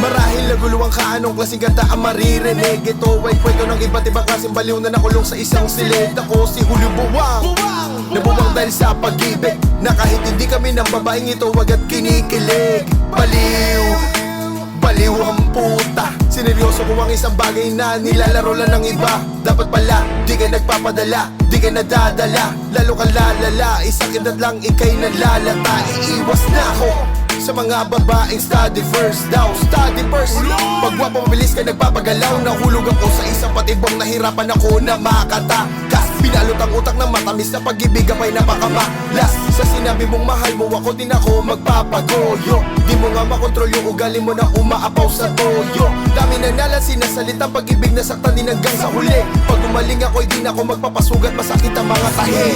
Marahil naguluhan ka, anong klaseng kanta ang maririnig? Ito ay kwento ng iba't ibang klaseng baliw na nakulong sa isang silid. Ako si Julio Buwang, nabuwang dahil sa pag-ibig, na kahit hindi kami ng babaeng ito agad kinikilig. Baliw, baliw ang puta. Sineryoso ko ang isang bagay na nilalaro lang ng iba. Dapat pala, di ka nagpapadala, di ka nadadala, lalo ka lalala. Isang edad lang ika'y nalalata. Iiwas na ako sa mga babaeng study first daw, study first. Pag wapo mabilis ka nagpapagalaw, nahulog ako sa isang patibong, nahirapan ako na makatakas. Binalot ang utak ng matamis na pag-ibig, apa'y napakamalas. Sa sinabi mong mahal mo ako, din ako magpapagoyo. Di mo nga makontrol yung ugali mo na umaapaw sa toyo. Dami na nalang sinasalitang pag-ibig, nasaktan din hanggang sa huli. Pag umaling ako'y di na ako magpapasugat, masakit ang mga tahi.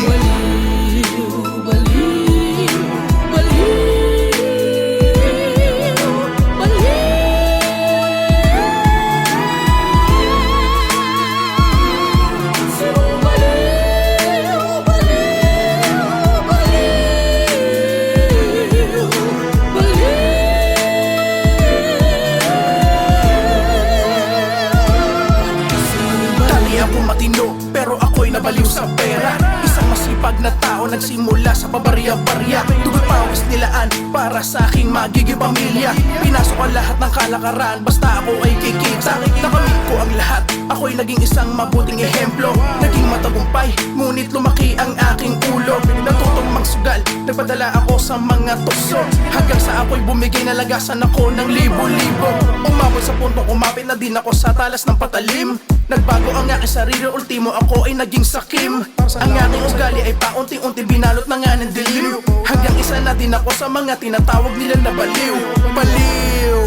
Pero ako'y nabaliw sa pera. Isang masipag na tao nagsimula sa pabarya-barya. Dugo't pawis nilaan para sa aking magiging pamilya. Pinasok ang lahat ng kalakaran, basta ako ay kikita. Nakamit ko ang lahat, ako'y naging isang mabuting ehemplo. Naging matagumpay, ngunit lumaki ang aking ulo. Natutong magsugal, nagpadala ako sa mga tukso, hanggang sa ako'y bumigay, nalagasan ako ng libo-libo. Umabot sa puntong umapit na din ako sa talas ng patalim. Nagbago ang aking sarili, ultimo ako ay naging sakim. Ang aking ugali ay paunti-unti binalot na nga ng dilim, hanggang isa na din ako sa mga tinatawag nila na baliw. Baliw,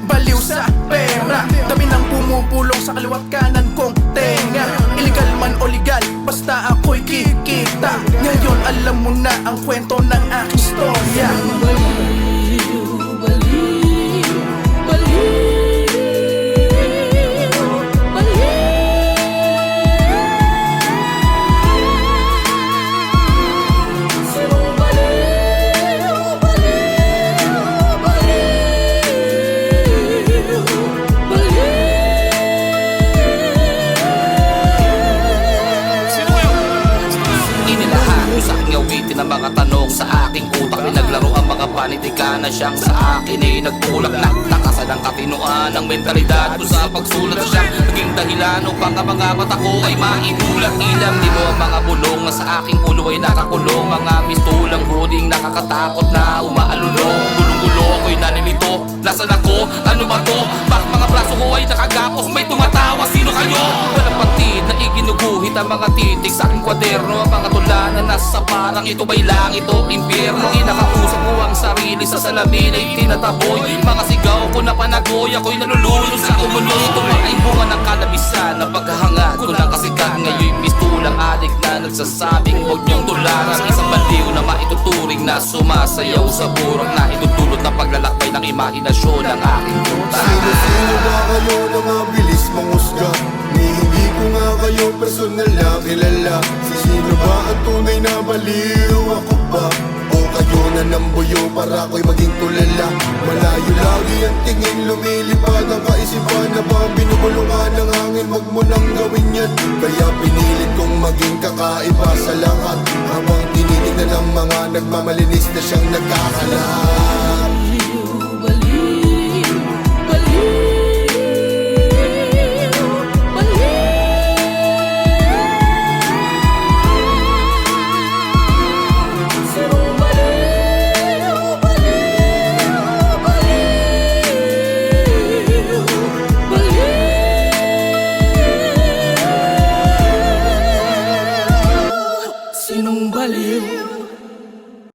baliw sa pera. Dami nang pumupulong sa kaliwat kanan kong tenga. Illegal man o legal, basta ako'y kikita. Ngayon alam mo na ang kwento ng aking storya. Ng mga tanong sa aking utak, pinaglaro ang mga panitika na siyang sa akin ay nagtulak na. Takasan ang katinuan ng mentalidad ko sa pagsulat na siyang naging dahilan upang ang mga mata ko ay maitulak. Ilang di mo ang mga bulong na sa aking ulo ay nakakulong. Mga mistulang huding nakakatakot na umaalulong. Gulong-gulo ako'y nalilito, nasaan ako? Ano ba to? Bakit mga braso ko ay nakagapos? May tumatawa, sino kayo? Walang patid na iginuguhit ang mga titik sa aking kwaderno. Ang mga tula na nasa parang ito ba'y langit o impyerno? Inakausap ko ang sarili sa salamin ay tinataboy. Mga sigaw ko na panagoy, ako'y nalulunod sa umulo. Ito ay bunga ng kalabisan na paghahangad ko ng kasikat. Ngayon'y mistulang adik na nagsasabing huwag niyong tularan. Isang baliw na maituturing na sumasayaw sa burang na itutulot na paglalakbay ng imahinasyon ng aking puta. Sino-sino ba kayo na mabilis manghusga? Hindi ko nga kayo personal na kilala. Sino ba ang tunay na baliw? Ako ba? O kayo na nambuyo para ako'y maging tulala? Malayo lagi ang tingin, lumilipad ang kaisipan. Na ba binubulungan ng hangin? Huwag mo nang gawin yan. Kaya pinilit kong maging kakaiba sa lahat, habang tinitignan ng mga nagmamalinis na siyang nagkakalat.